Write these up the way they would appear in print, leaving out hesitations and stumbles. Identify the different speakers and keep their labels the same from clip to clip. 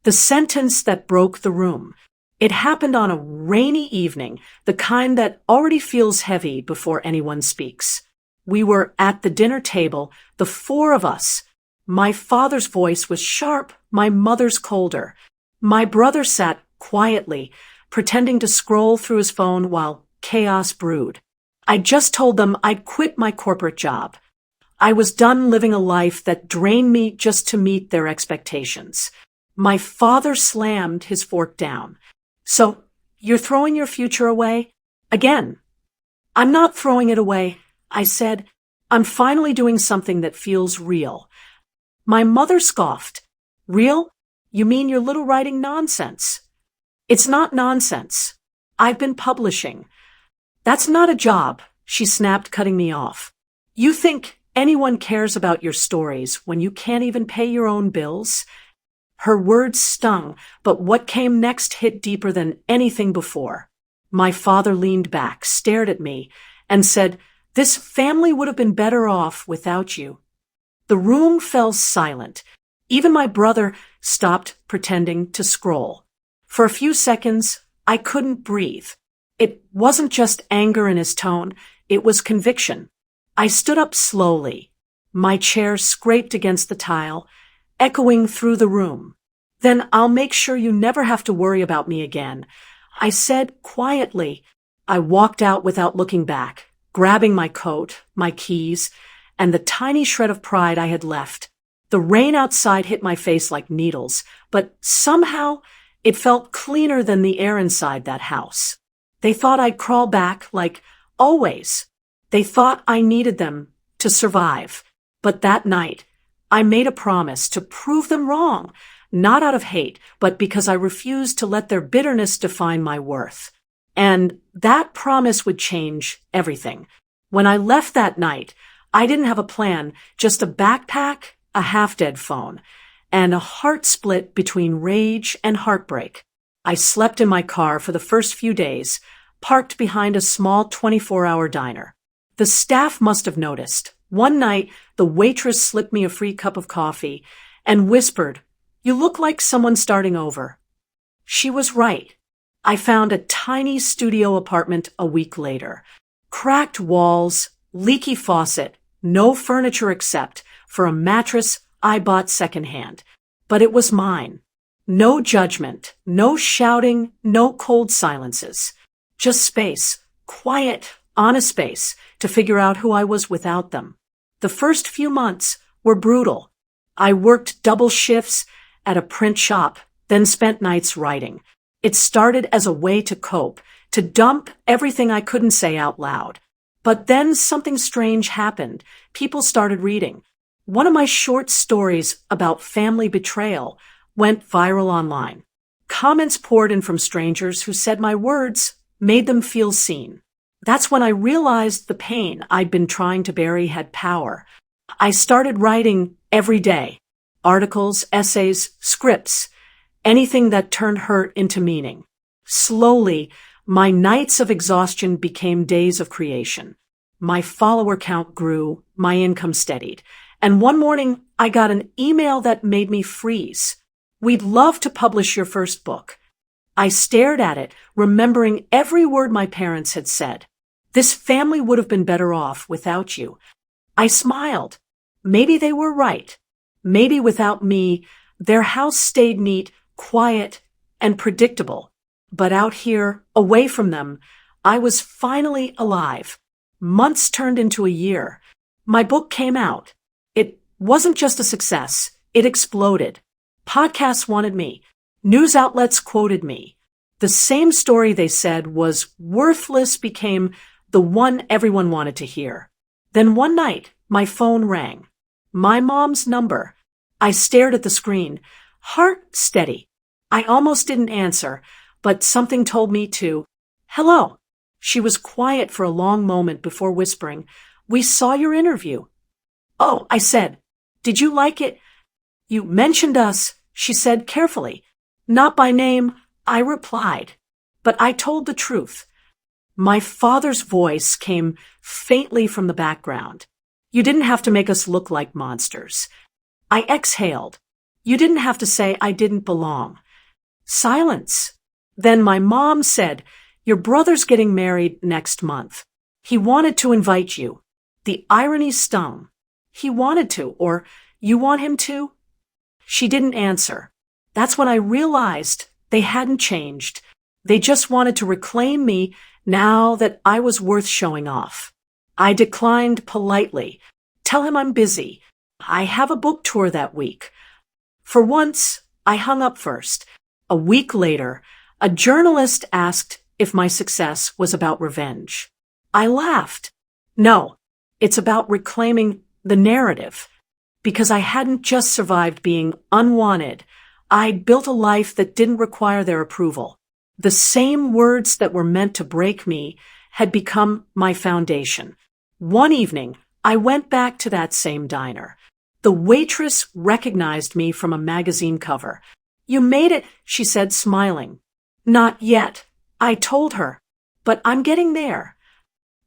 Speaker 1: The sentence that broke the room. It happened on a rainy evening, the kind that already feels heavy before anyone speaks. We were at the dinner table, the four of us. My father's voice was sharp, my mother's colder. My brother sat quietly, pretending to scroll through his phone while chaos brewed. I just told them I'd quit my corporate job. I was done living a life that drained me just to meet their expectations. My father slammed his fork down. So, you're throwing your future away? Again. I'm not throwing it away, I said. I'm finally doing something that feels real. My mother scoffed. Real? You mean your little writing nonsense? It's not nonsense. I've been publishing. That's not a job, she snapped, cutting me off. You think anyone cares about your stories when you can't even pay your own bills? Her words stung, but what came next hit deeper than anything before. My father leaned back, stared at me, and said, "This family would have been better off without you." The room fell silent. Even my brother stopped pretending to scroll. For a few seconds, I couldn't breathe. It wasn't just anger in his tone, it was conviction. I stood up slowly. My chair scraped against the tile, echoing through the room. Then I'll make sure you never have to worry about me again, I said quietly. I walked out without looking back, grabbing my coat, my keys, and the tiny shred of pride I had left. The rain outside hit my face like needles, but somehow it felt cleaner than the air inside that house. They thought I'd crawl back like always. They thought I needed them to survive. But that night, I made a promise to prove them wrong, not out of hate, but because I refused to let their bitterness define my worth. And that promise would change everything. When I left that night, I didn't have a plan, just a backpack, a half-dead phone, and a heart split between rage and heartbreak. I slept in my car for the first few days, parked behind a small 24-hour diner. The staff must have noticed. One night, the waitress slipped me a free cup of coffee and whispered, "You look like someone starting over." She was right. I found a tiny studio apartment a week later. Cracked walls, leaky faucet, no furniture except for a mattress I bought secondhand. But it was mine. No judgment, no shouting, no cold silences. Just space, quiet, honest space to figure out who I was without them. The first few months were brutal. I worked double shifts at a print shop, then spent nights writing. It started as a way to cope, to dump everything I couldn't say out loud. But then something strange happened. People started reading. One of my short stories about family betrayal went viral online. Comments poured in from strangers who said my words made them feel seen. That's when I realized the pain I'd been trying to bury had power. I started writing every day. Articles, essays, scripts, anything that turned hurt into meaning. Slowly, my nights of exhaustion became days of creation. My follower count grew, my income steadied, and one morning I got an email that made me freeze. "We'd love to publish your first book." I stared at it, remembering every word my parents had said. "This family would have been better off without you." I smiled. Maybe they were right. Maybe without me, their house stayed neat, quiet, and predictable. But out here, away from them, I was finally alive. Months turned into a year. My book came out. It wasn't just a success. It exploded. Podcasts wanted me. News outlets quoted me. The same story they said was worthless became the one everyone wanted to hear. Then one night, my phone rang. My mom's number. I stared at the screen, heart steady. I almost didn't answer, but something told me to. "Hello." She was quiet for a long moment before whispering, "We saw your interview." "Oh," I said. "Did you like it?" "You mentioned us," she said carefully. "Not by name," I replied. But I told the truth. My father's voice came faintly from the background. "You didn't have to make us look like monsters." I exhaled. You didn't have to say I didn't belong. Silence. Then my mom said, your brother's getting married next month. He wanted to invite you. The irony stung. He wanted to, or you want him to? She didn't answer. That's when I realized they hadn't changed. They just wanted to reclaim me now that I was worth showing off. I declined politely. Tell him I'm busy. I have a book tour that week. For once, I hung up first. A week later, a journalist asked if my success was about revenge. I laughed. No, it's about reclaiming the narrative. Because I hadn't just survived being unwanted, I'd built a life that didn't require their approval. The same words that were meant to break me had become my foundation. One evening, I went back to that same diner. The waitress recognized me from a magazine cover. You made it, she said, smiling. Not yet, I told her, but I'm getting there.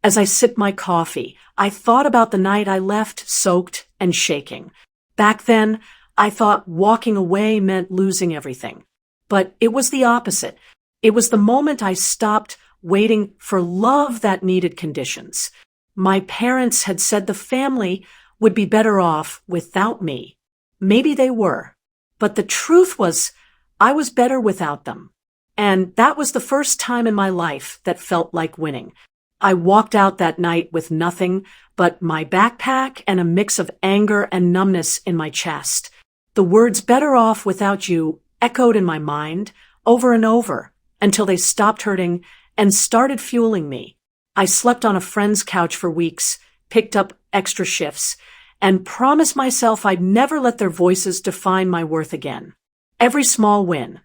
Speaker 1: As I sipped my coffee, I thought about the night I left soaked and shaking. Back then, I thought walking away meant losing everything. But it was the opposite. It was the moment I stopped waiting for love that needed conditions. My parents had said the family would be better off without me. Maybe they were. But the truth was, I was better without them. And that was the first time in my life that felt like winning. I walked out that night with nothing but my backpack and a mix of anger and numbness in my chest. The words better off without you echoed in my mind over and over until they stopped hurting and started fueling me. I slept on a friend's couch for weeks, picked up extra shifts, and promised myself I'd never let their voices define my worth again. Every small win,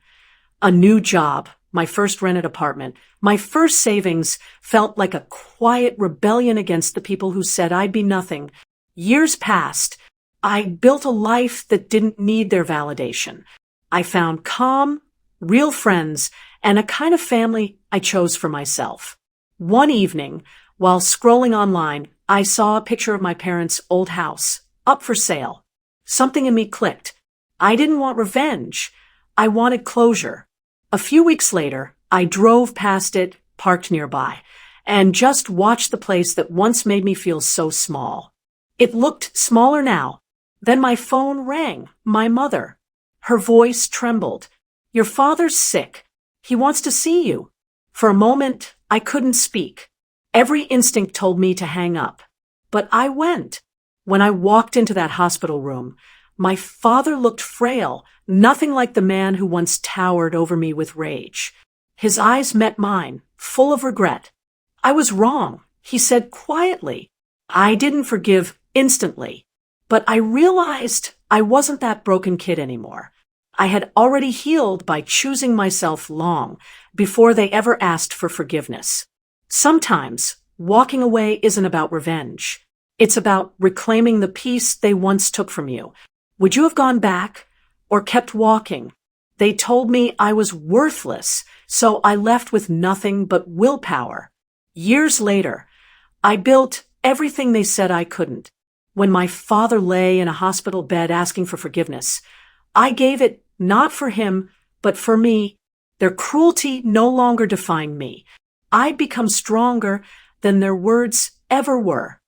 Speaker 1: a new job, my first rented apartment, my first savings felt like a quiet rebellion against the people who said I'd be nothing. Years passed. I built a life that didn't need their validation. I found calm, real friends, and a kind of family I chose for myself. One evening, while scrolling online, I saw a picture of my parents' old house, up for sale. Something in me clicked. I didn't want revenge. I wanted closure. A few weeks later, I drove past it, parked nearby, and just watched the place that once made me feel so small. It looked smaller now. Then my phone rang. My mother. Her voice trembled. Your father's sick. He wants to see you. For a moment, I couldn't speak. Every instinct told me to hang up. But I went. When I walked into that hospital room, my father looked frail, nothing like the man who once towered over me with rage. His eyes met mine, full of regret. I was wrong, he said quietly. I didn't forgive instantly. But I realized I wasn't that broken kid anymore. I had already healed by choosing myself long before they ever asked for forgiveness. Sometimes, walking away isn't about revenge. It's about reclaiming the peace they once took from you. Would you have gone back or kept walking? They told me I was worthless, so I left with nothing but willpower. Years later, I built everything they said I couldn't. When my father lay in a hospital bed asking for forgiveness, I gave it not for him, but for me. Their cruelty no longer defined me. I'd become stronger than their words ever were.